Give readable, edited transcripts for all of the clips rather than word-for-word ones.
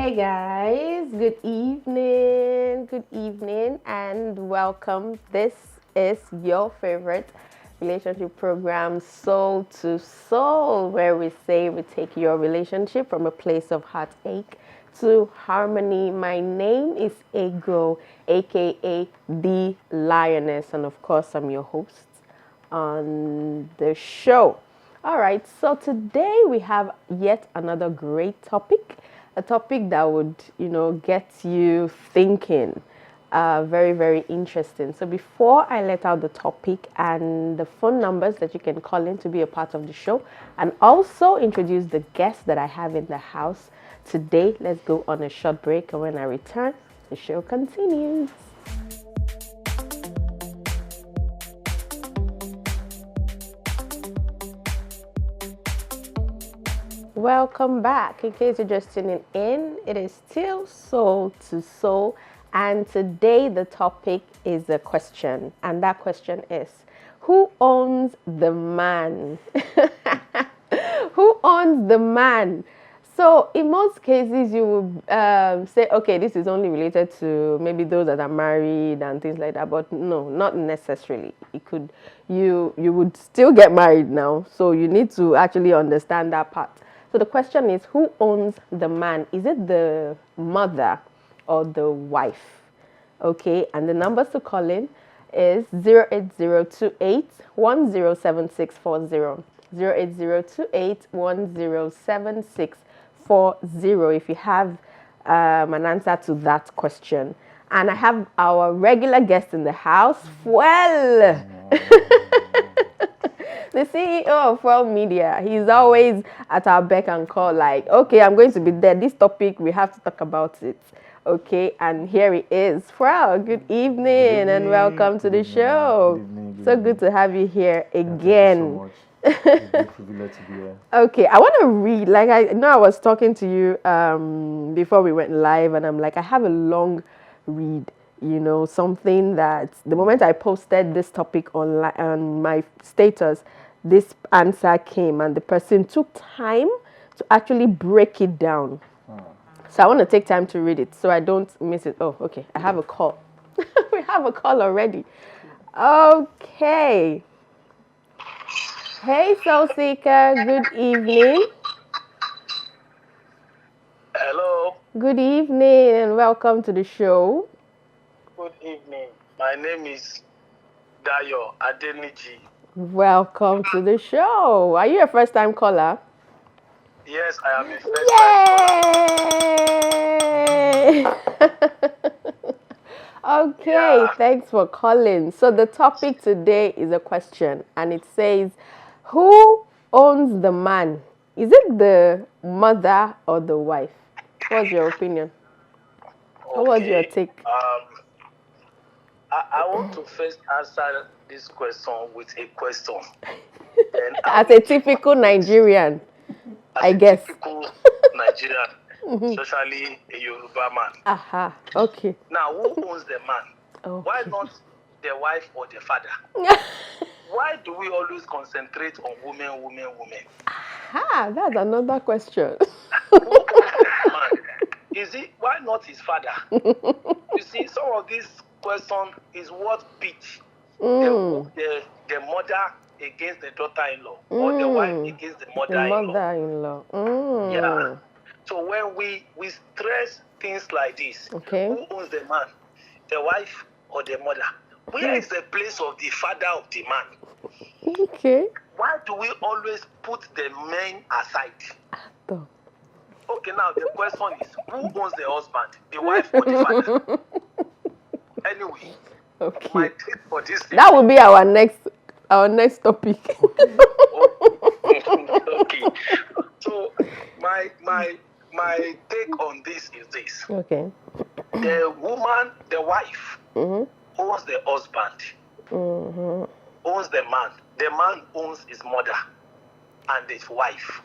Hey guys, good evening, and welcome. This is your favorite relationship program, Soul to Soul, where we say we take your relationship from a place of heartache to harmony. My name is Ego, aka the Lioness, and of course, I'm your host on the show. All right, so today we have yet another great topic, a topic that would, get you thinking. Very, very interesting. So before I let out the topic and the phone numbers that you can call in to be a part of the show, and also introduce the guests that I have in the house today, let's go on a short break. And when I return, the show continues. Welcome back. In case you're just tuning in, it is still Soul to Soul, and today the topic is a question, and that question is, who owns the man? Who owns the man? So in most cases, you would say, okay, this is only related to maybe those that are married and things like that. But no, not necessarily. It could, you would still get married now, so you need to actually understand that part. So the question is, who owns the man? Is it the mother or the wife? Okay, and the numbers to call in is 08028 107640. 08028 107640 if you have an answer to that question. And I have our regular guest in the house, Well. The CEO of World Media. He's always at our beck and call, like, okay, I'm going to be there. This topic, we have to talk about it. Okay, and here he is. Frau, good evening and welcome to the show. So good to have you here again. Thank you so much. It's a privilege to be here. Okay, I want to read, like I know I was talking to you before we went live, and I'm like, I have a long read, something that the moment I posted this topic online on my status, this answer came, and the person took time to actually break it down. So I want to take time to read it so I don't miss it. Oh, okay, I have a call. We have a call already. Okay. Hey, Soul Seeker, good evening. Hello. Good evening and welcome to the show. Good evening. My name is Dayo Adeniji. Welcome to the show. Are you a first-time caller? Yes, I am a first-time caller. Okay, yeah. Thanks for calling. So the topic today is a question, and it says, who owns the man? Is it the mother or the wife? What's your opinion? Okay. What was your take? I want to first answer this question with a question. As a typical Nigerian, I guess. Typical Nigerian, especially a Yoruba man. Aha, okay. Now, who owns the man? Okay. Why not the wife or the father? Why do we always concentrate on women? Aha, that's another question. Who owns the man? Is it, why not his father? You see, some of this question is what pitch the mother against the daughter-in-law or the wife against the mother-in-law. Yeah. So when we stress things like this, okay, who owns the man? The wife or the mother? Where is the place of the father of the man? Okay. Why do we always put the men aside? Okay, now the question is, who owns the husband? The wife or the father? Anyway, okay, my take for this thing, that will be our next topic. Okay. So my take on this is this. Okay. The woman, the wife, owns the husband, owns the man. The man owns his mother and his wife.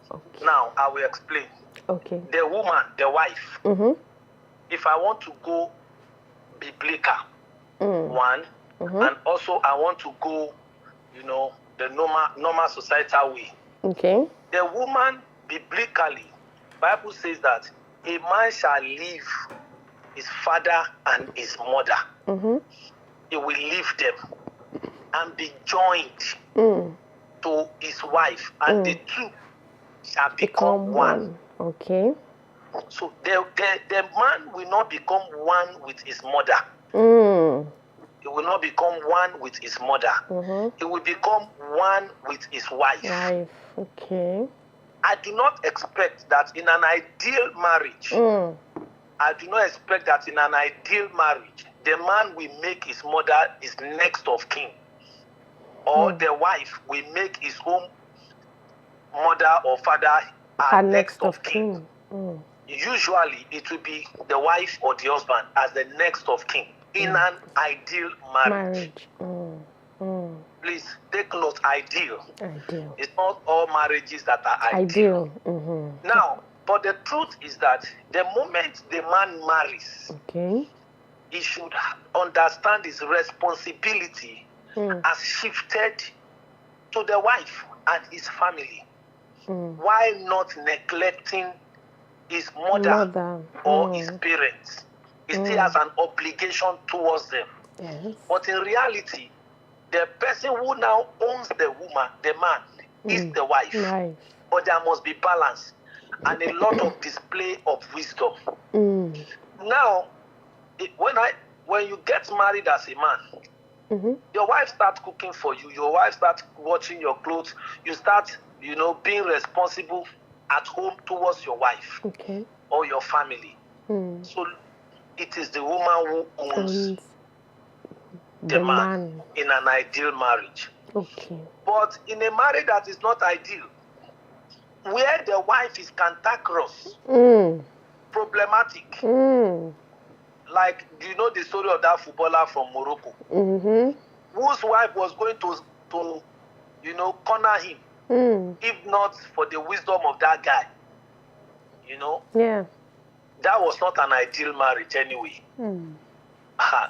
Okay. Now I will explain. Okay. The woman, the wife. If I want to go biblical, one, and also I want to go, the normal societal way. Okay. The woman, biblically, Bible says that a man shall leave his father and his mother. He will leave them and be joined to his wife, and the two shall become one. Okay. So the man will not become one with his mother. He will not become one with his mother. He will become one with his wife. Okay. I do not expect that in an ideal marriage. I do not expect that in an ideal marriage, the man will make his mother his next of kin, or the wife will make his own mother or father her next of kin. Usually, it will be the wife or the husband as the next of kin in an ideal marriage. Please take note, ideal. It's not all marriages that are ideal. Now, but the truth is that the moment the man marries, he should understand his responsibility has shifted to the wife and his family, while not neglecting his mother or his parents. He still has an obligation towards them. But in reality, the person who now owns the woman, the man, is the wife. But there must be balance and a lot of display of wisdom. Now, when you get married as a man, your wife starts cooking for you. Your wife starts watching your clothes. You start, being responsible at home towards your wife or your family. So it is the woman who owns the man in an ideal marriage. But in a marriage that is not ideal, where the wife is cantankerous, problematic, like, do you know the story of that footballer from Morocco, whose wife was going to corner him, if not for the wisdom of that guy, that was not an ideal marriage anyway.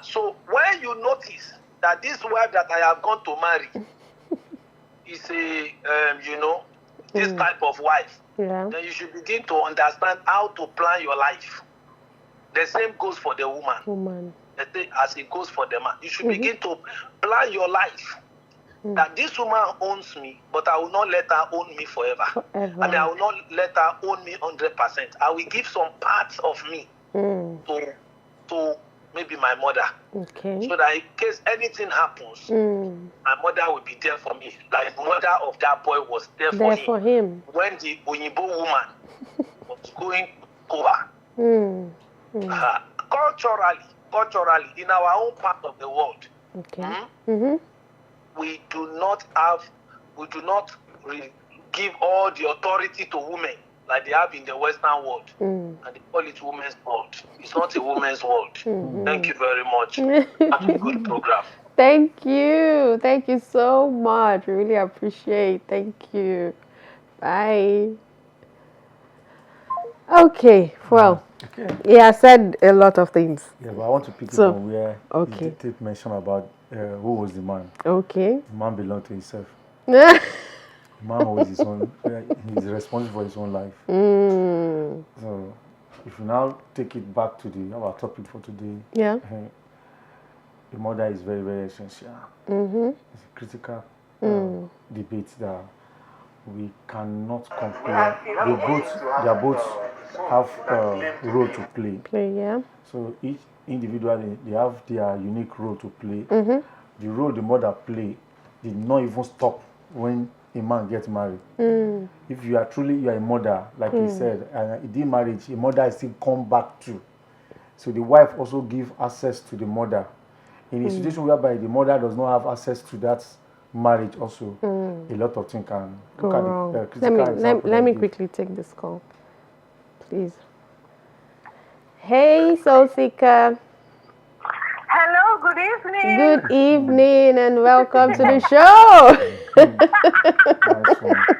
So when you notice that this wife that I have gone to marry is a, this type of wife, then you should begin to understand how to plan your life. The same goes for the woman. The same as it goes for the man. You should begin to plan your life. That this woman owns me, but I will not let her own me forever. And I will not let her own me 100%. I will give some parts of me to maybe my mother. So that in case anything happens, my mother will be there for me. Like the mother of that boy was there for him when the Onyibo woman was going to Cuba. Culturally, in our own part of the world, we do not give all the authority to women like they have in the Western world, and they call it women's world. It's not a women's world. Thank you very much. Have a good program. Thank you so much. Really appreciate. Thank you. Bye. Okay, well, I said a lot of things. Yeah, but I want to pick it on where you did mention about who was the man. The man belonged to himself. The man was his own, he's responsible for his own life. So, if you now take it back to our topic for today, the mother is very, very essential. It's a critical debate that we cannot compare. They both have a role to play. So each individual, they have their unique role to play. The role the mother play did not even stop when a man gets married. If you are a mother, like he said, and in marriage, a mother is still come back to. So the wife also give access to the mother. In a situation whereby the mother does not have access to that marriage also, a lot of things can go wrong. Let me quickly take this call, please. Hey, Soul Seeker. Hello, good evening. Good evening and welcome to the show.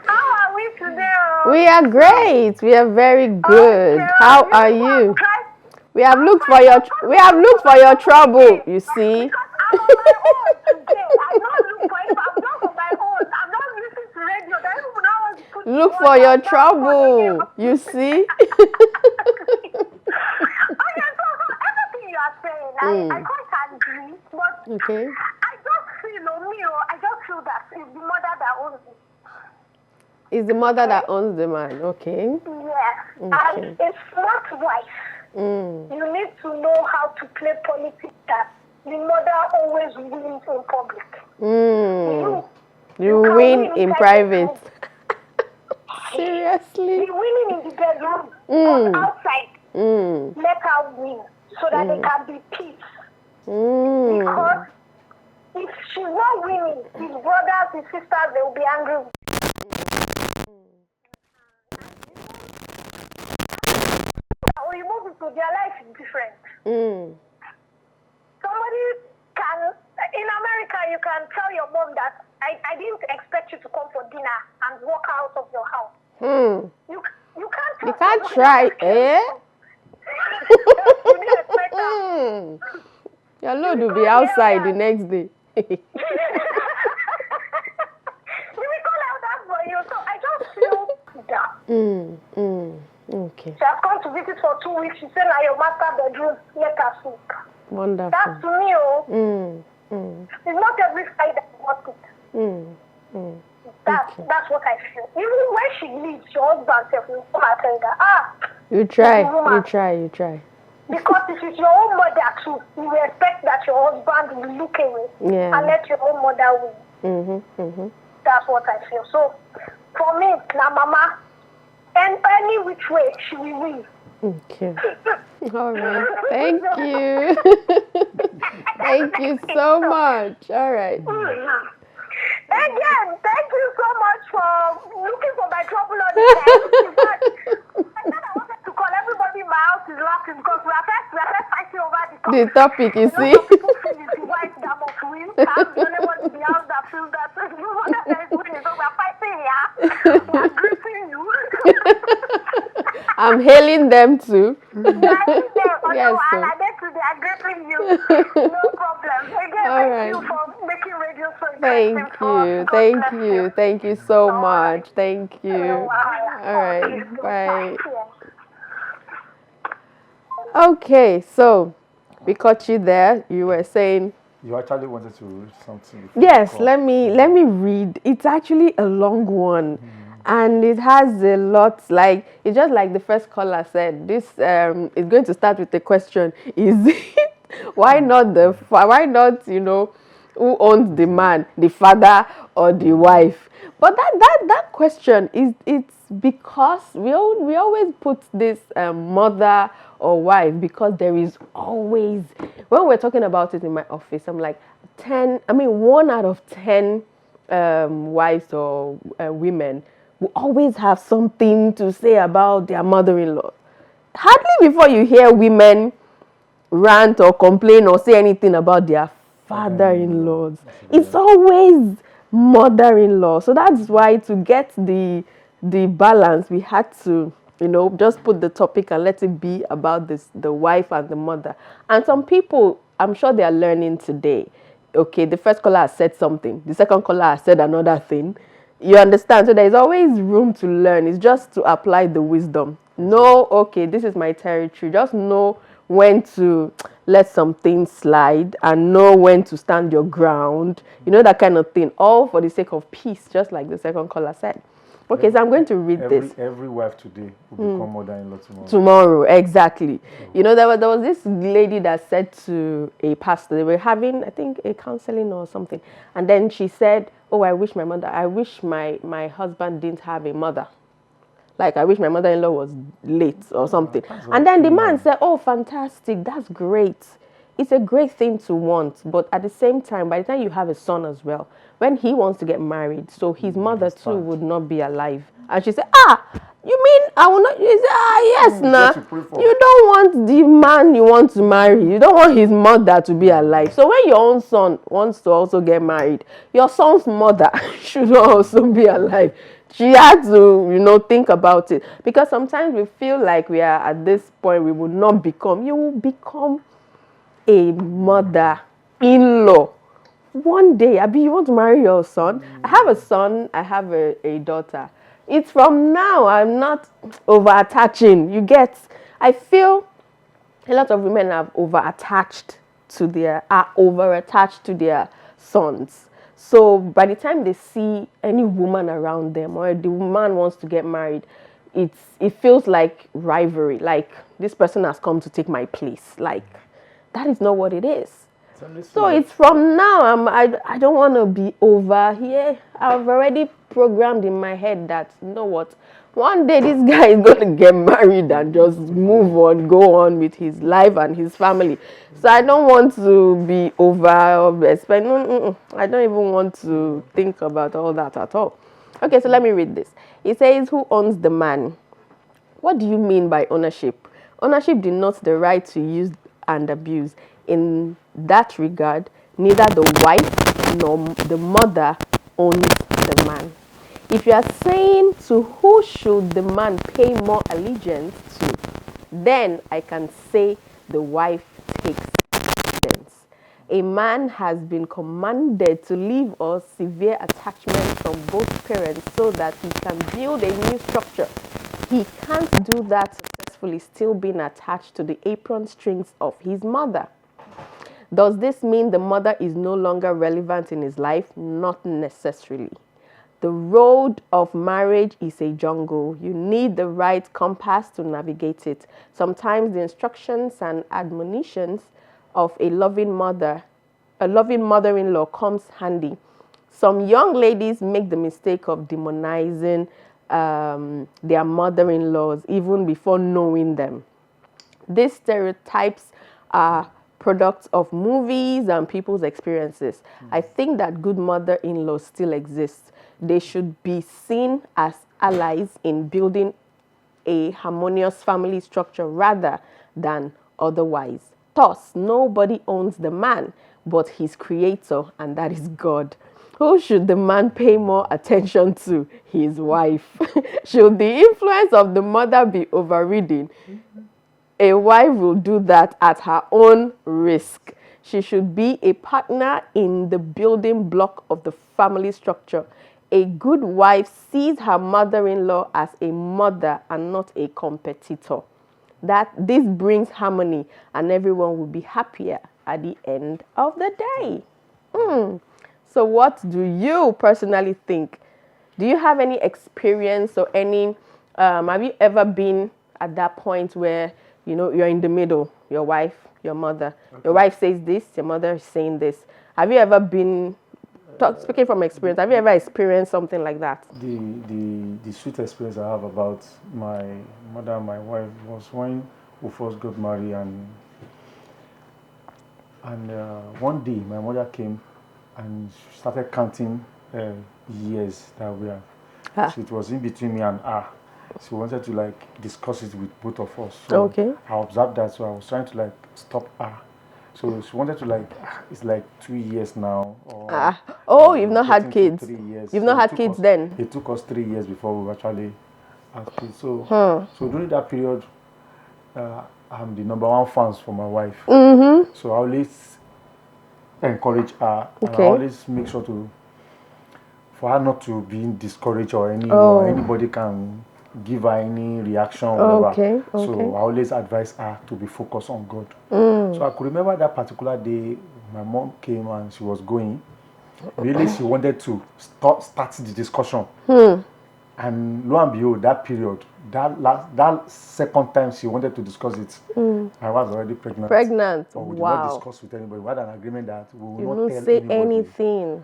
How are we today? We are great. We are very good. How are you? We have looked for your trouble, you see. I'm on my own today. I'm not looking for anyone. I'm just on my own. I'm not listening to radio. Look for your trouble, you see. I can't agree, but I just feel that it's the mother that owns it. It's the mother that owns the man, okay? Yes, and a smart wife. You need to know how to play politics that the mother always wins in public. You win in private. Seriously? The winning in the bedroom, but outside, let her win so that they can be peace. Because if she's not winning, his brothers, his sisters, they will be angry. Or you move into their life is different. Somebody can, in America, you can tell your mom that I didn't expect you to come for dinner and walk out of your house. You can't. You can't try, eh? You didn't expect that. Your load will be outside the next day. You will call out that for you. So I just feel down. Okay. She has come to visit for 2 weeks. She said, "Now your master bedroom, let her sleep." Wonderful. That's to me, it's not every side that wants it. That's what I feel. Even when she leaves, your husband will come and tell her, you try. Because if it's your own mother too, you will expect that your husband will look away and let your own mother win. That's what I feel. So, for me, now mama, and any which way, she will win. Okay. All right. Thank you. Thank you so much. All right. Again, thank you so much for looking for my trouble on the head. I said I wanted to call everybody in my house is laughing because we are first fighting over the topic. You see. People feel it's the wife that must win. I'm the only one in the house that feels that you want that there is winning. So we are fighting here. We are greeting you. I'm hailing them too. Yes, and I get to be agreeing you. No problem. Again, thank you for making radio so interesting. Thank you so much. Thank you. All right, bye. Okay, so we caught you there. You were saying you actually wanted to read something. Yes, let me read. It's actually a long one. And it has a lot, like, it's just like the first caller said, this is going to start with a question. Is it, why not, who owns the man, the father or the wife? But that question it's because we always put this mother or wife, because there is always, when we're talking about it in my office, I'm like 1 out of 10 wives or women will always have something to say about their mother-in-law. Hardly before you hear women rant or complain or say anything about their father-in-laws. It's always mother-in-law. So that's why, to get the balance, we had to, just put the topic and let it be about the wife and the mother. And some people, I'm sure they are learning today. Okay, the first caller has said something. The second caller has said another thing. You understand? So there's always room to learn. It's just to apply the wisdom. Know, okay, this is my territory. Just know when to let some things slide and know when to stand your ground. That kind of thing. All for the sake of peace, just like the second caller said. Okay, so I'm going to read this. Every wife today will become mother-in-law tomorrow. Tomorrow, exactly. There was this lady that said to a pastor, they were having, I think, a counseling or something. And then she said, "Oh, I wish my husband didn't have a mother. Like, I wish my mother-in-law was late or something." And then the man said, "Oh, fantastic. That's great. It's a great thing to want. But at the same time, by the time you have a son as well, when he wants to get married, so his mother too would not be alive." And she said, "You mean I will not?" He said, "Yes, you don't want the man you want to marry. You don't want his mother to be alive. So when your own son wants to also get married, your son's mother should also be alive." She had to, think about it. Because sometimes we feel like we are at this point, we will not become. You will become a mother-in-law. One day, Abi, you want to marry your son? I have a son, I have a daughter. It's from now, I'm not over-attaching. You get, I feel a lot of women have over-attached are over attached to their sons. So by the time they see any woman around them or the man wants to get married, it feels like rivalry, like this person has come to take my place. Like that is not what it is. So it's from now. I don't want to be over here. I've already programmed in my head that, you know what, one day this guy is going to get married and just move on, go on with his life and his family. So I don't want to be over. I don't even want to think about all that at all. Okay, so let me read this. It says, who owns the man? What do you mean by ownership? Ownership denotes the right to use and abuse. In that regard, neither the wife nor the mother owns the man. If you are saying to who should the man pay more allegiance to, then I can say the wife takes precedence. A man has been commanded to leave a severe attachment from both parents so that he can build a new structure. He can't do that successfully still being attached to the apron strings of his mother. Does this mean the mother is no longer relevant in his life? Not necessarily. The road of marriage is a jungle. You need the right compass to navigate it. Sometimes the instructions and admonitions of a loving mother-in-law comes handy. Some young ladies make the mistake of demonizing their mother-in-laws even before knowing them. These stereotypes are products of movies and people's experiences. I think that good mother-in-laws still exist. They should be seen as allies in building a harmonious family structure rather than otherwise. Thus, nobody owns the man but his creator, and that is God. Who should the man pay more attention to? His wife. Should the influence of the mother be overridden? A wife will do that at her own risk. She should be a partner in the building block of the family structure. A good wife sees her mother-in-law as a mother and not a competitor. That this brings harmony and everyone will be happier at the end of the day. So what do you personally think? Do you have any experience or any, have you ever been at that point where, you know, you're in the middle, your wife, your mother. Okay. Your wife says this, your mother is saying this. Have you ever been, speaking from experience, have you ever experienced something like that? The sweet experience I have about my mother and my wife was when we first got married, and one day my mother came and started counting years that we have. So it was in between me and her. She wanted to discuss it with both of us. So okay. I observed that, so I was trying to stop her. So she wanted to it's 2 years now. Or, you've not had kids. 3 years. You've not had kids then. It took us 3 years before we actually had kids. So during that period, I'm the number one fans for my wife. Mm-hmm. So I always encourage her, and I always make sure for her not to be discouraged or anybody can give her any reaction or whatever. So I always advise her to be focused on God. So I could remember that particular day my mom came and she was going. Really, she wanted to start the discussion. And lo and behold, that period, that second time she wanted to discuss it, I was already pregnant. But we did not discuss with anybody. We had an agreement that we will not tell say anything.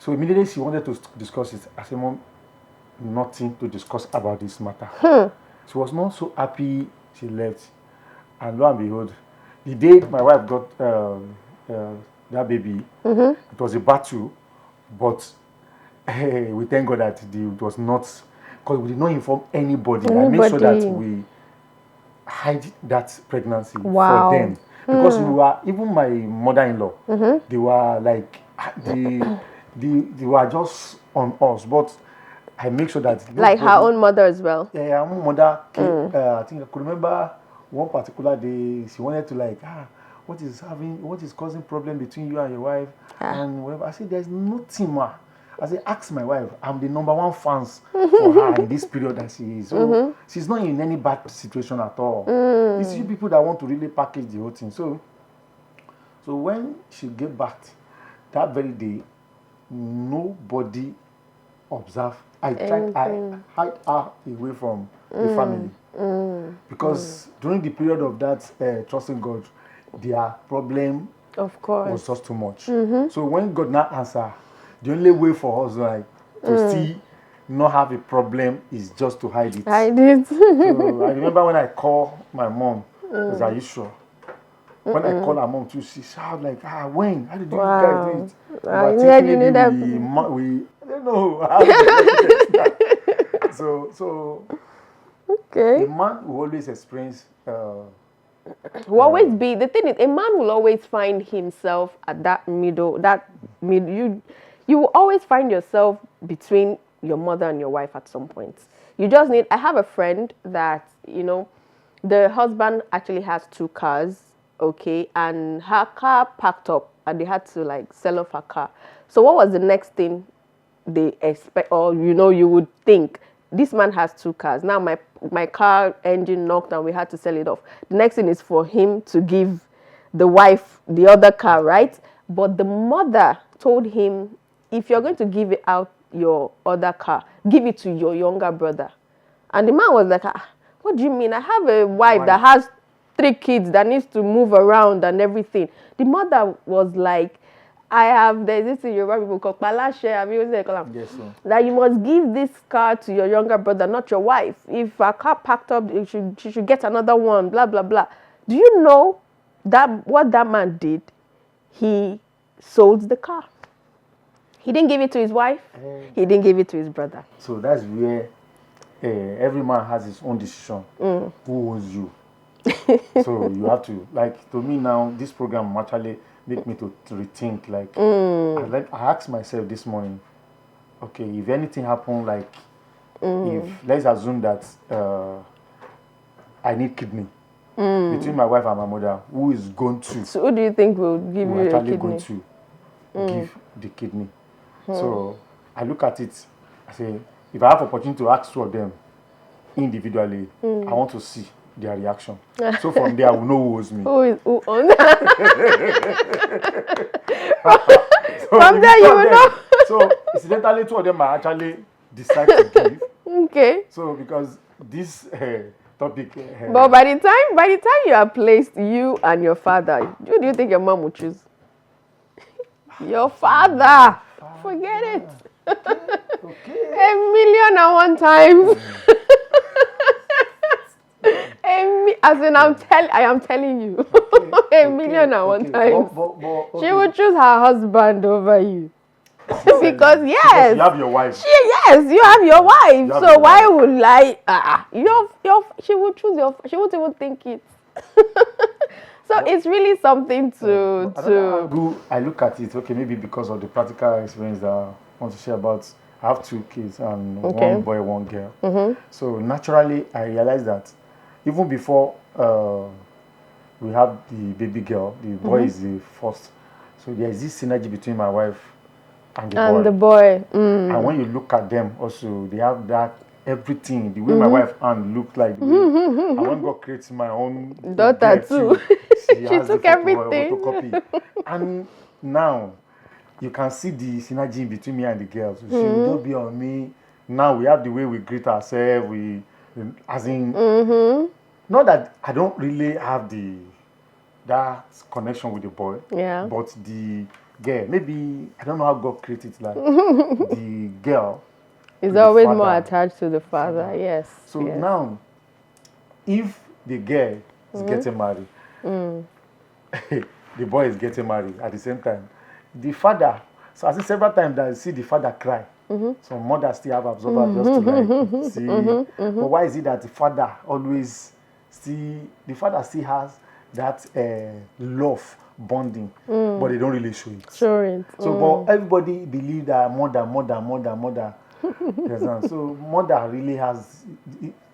So immediately she wanted to discuss it. I said, Mom, nothing to discuss about this matter. She was not so happy. She left. And lo and behold, the day my wife got that baby, it was a battle. But we thank God that it was not, because we did not inform anybody. I made sure that we hide that pregnancy for them. Because we were, even my mother-in-law, they were they were just on us. But I make sure that her own mother as well. Yeah, her own mother came, I think I could remember one particular day she wanted to what is causing problem between you and your wife and whatever. I said, there's nothing, ma. I say, ask my wife. I'm the #1 fans for her in this period that she is. So she's not in any bad situation at all. It's you people that want to really package the whole thing. So when she gave back that very day, nobody observed. I hide her away from the family because during the period of that trusting God, their problem was just too much. So when God now answer, the only way for us to see not have a problem is just to hide it. So I remember when I called my mom, I was, are you sure? When I called her mom too, she shouted like, when? How did you guys do it? I don't know how to So a man will always experience the thing is, a man will always find himself at that middle. You will always find yourself between your mother and your wife at some point. You just need. I have a friend that the husband actually has 2 cars, and her car packed up, and they had to sell off her car. So what was the next thing they expect, or you would think? This man has 2 cars. Now my car engine knocked and we had to sell it off. The next thing is for him to give the wife the other car, right? But the mother told him, if you're going to give it out your other car, give it to your younger brother. And the man was like, what do you mean? I have a wife that has 3 kids that needs to move around and everything. The mother was like, there's this in Yoruba people called Palashe, yes, sir. That you must give this car to your younger brother, not your wife. If a car packed up, she should get another one, blah, blah, blah. Do you know that what that man did? He sold the car. He didn't give it to his wife. He didn't give it to his brother. So that's where every man has his own decision. Who owns you? So you have to, to me now, this program actually make me to rethink. I asked myself this morning, okay, if anything happened, if let's assume that I need kidney between my wife and my mother, who is going to? So who do you think will give you a kidney? Going to give the kidney. So I look at it. I say, if I have opportunity to ask 2 of them individually, I want to see their reaction. So from there, I will know who owes me. Who owns? From there, you will know. So incidentally, 2 of them I actually decide to give. Okay. So because this topic. But by the time you are placed, you and your father, who do you think your mom would choose? Your father. Forget it. Okay. 1,000,001 times. As in, I am telling you. 1,000,001 times. But, she would choose her husband over you. Because you have your wife. Yes, you have your wife. So why would she would choose she won't even think it. So it's really something to I look at it, okay, maybe because of the practical experience that I want to share about. I have 2 kids and 1 boy, 1 girl. So naturally, I realized that even before we have the baby girl, the boy is the first. So there is this synergy between my wife and the boy. And when you look at them also, they have that everything. The way my wife hand looked like the way, and when God creates my own daughter too. She took everything. And now you can see the synergy between me and the girls. So she will just be on me. Now we have the way we greet ourselves. Not that I don't really have that connection with the boy. Yeah. But the girl, maybe I don't know how God created it. The girl is always more attached to the father. Yes. So now, if the girl is getting married, the boy is getting married at the same time. The father, so I see several times that I see the father cry. Some mothers still have absorbers just to see. But why is it that the father always the father still has that love bonding, but they don't really show it. So, but everybody believe that mother. So mother really has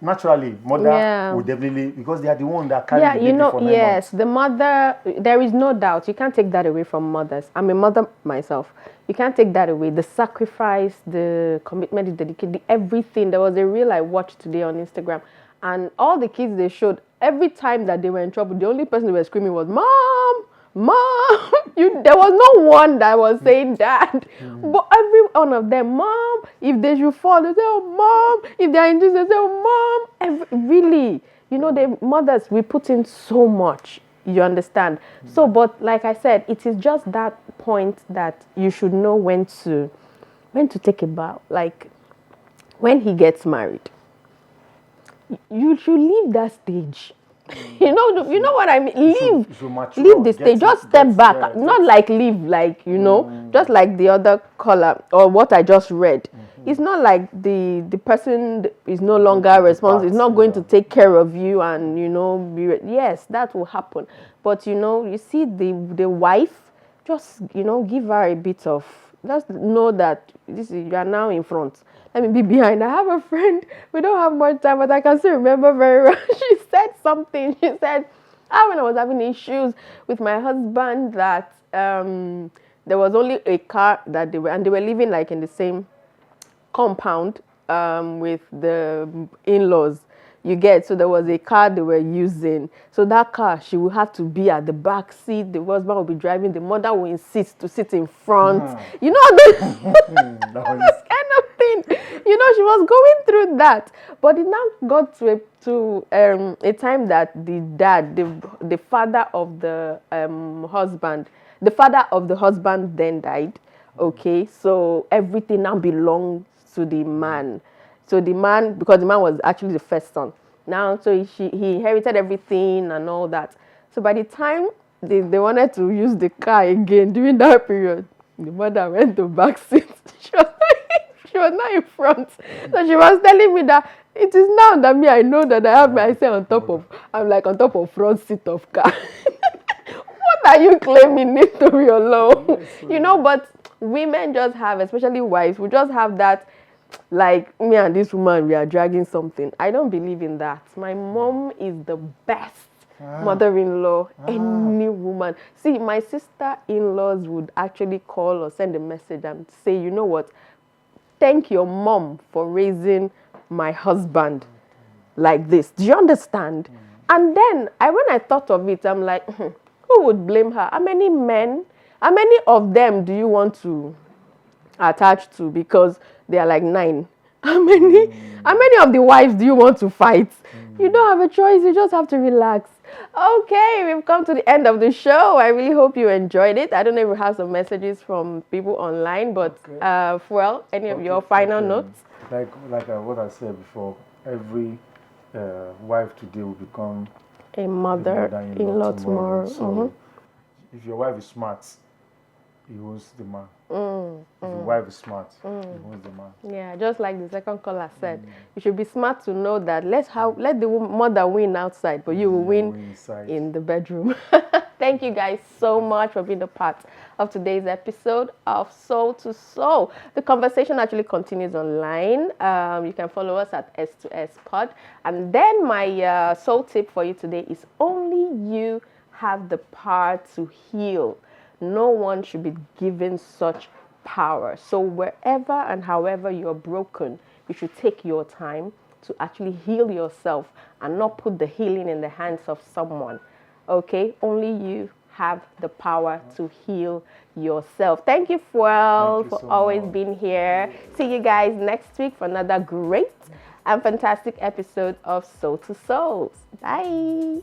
naturally, mother would definitely, because they are the one that carry the baby for 9 months. The mother, there is no doubt. You can't take that away from mothers. I'm a mother myself. You can't take that away. The sacrifice, the commitment, the dedication, everything. There was a reel I watched today on Instagram, and all the kids they showed, every time that they were in trouble, the only person they were screaming was, "Mom! Mom!" There was no one that was saying Dad. But every one of them, Mom, if they should fall, they say, "Oh, Mom." If they're in this, they say, "Oh, Mom." Really, the mothers, we put in so much. You understand? So, but like I said, it is just that point that you should know when to take a bow. Like, when he gets married, you should leave that stage. You know what I mean? Leave the stage. Just step back. Not like leave, like, just like the other caller or what I just read. It's not like the person is no longer responsible. It's not going to take care of you and, yes, that will happen. But, you see the wife, just, give her a bit of, just know that you are now in front. Let me be behind. I have a friend. We don't have much time, but I can still remember very well. She said something. She said, when I was having issues with my husband, that there was only a car that they were living like in the same compound with the in-laws. You get, so there was a car they were using. So that car, she would have to be at the back seat. The husband would be driving. The mother would insist to sit in front. You know, this kind of thing. She was going through that. But it now got to a time that the dad, the father of the husband, the father of the husband then died. Okay, so everything now belonged to the man. So the man, because the man was actually the first son. Now, so he inherited everything and all that. So by the time they wanted to use the car again during that period, the mother went to back seat. She was not in front. So she was telling me that it is now that I know that I have myself I'm like on top of front seat of car. What are you claiming it to be alone? But women just have, especially wives, we just have that, like, me and this woman, we are dragging something. I don't believe in that. My mom is the best mother-in-law any woman. See, my sister-in-laws would actually call or send a message and say, you know what, thank your mom for raising my husband like this. Do you understand? And then when I thought of it, I'm like, who would blame her? How many of them do you want to attach to? Because they are like 9. How many of the wives do you want to fight? You don't have a choice. You just have to relax. Okay, we've come to the end of the show. I really hope you enjoyed it. I don't know if we have some messages from people online, but any of your final notes? Like what I said before, every wife today will become a mother-in-law tomorrow. So if your wife is smart, he owns the man. If your wife is smart, he owns the man. Yeah, just like the second caller said, you should be smart to know that let the mother win outside, but you will win in the bedroom. Thank you guys so much for being a part of today's episode of Soul to Soul. The conversation actually continues online. You can follow us at S2S Pod. And then my soul tip for you today is only you have the power to heal. No one should be given such power. So wherever and however you're broken, you should take your time to actually heal yourself and not put the healing in the hands of someone. Okay? Only you have the power to heal yourself. Thank you, Fuel, for always being here. See you guys next week for another great and fantastic episode of Soul to Soul. Bye.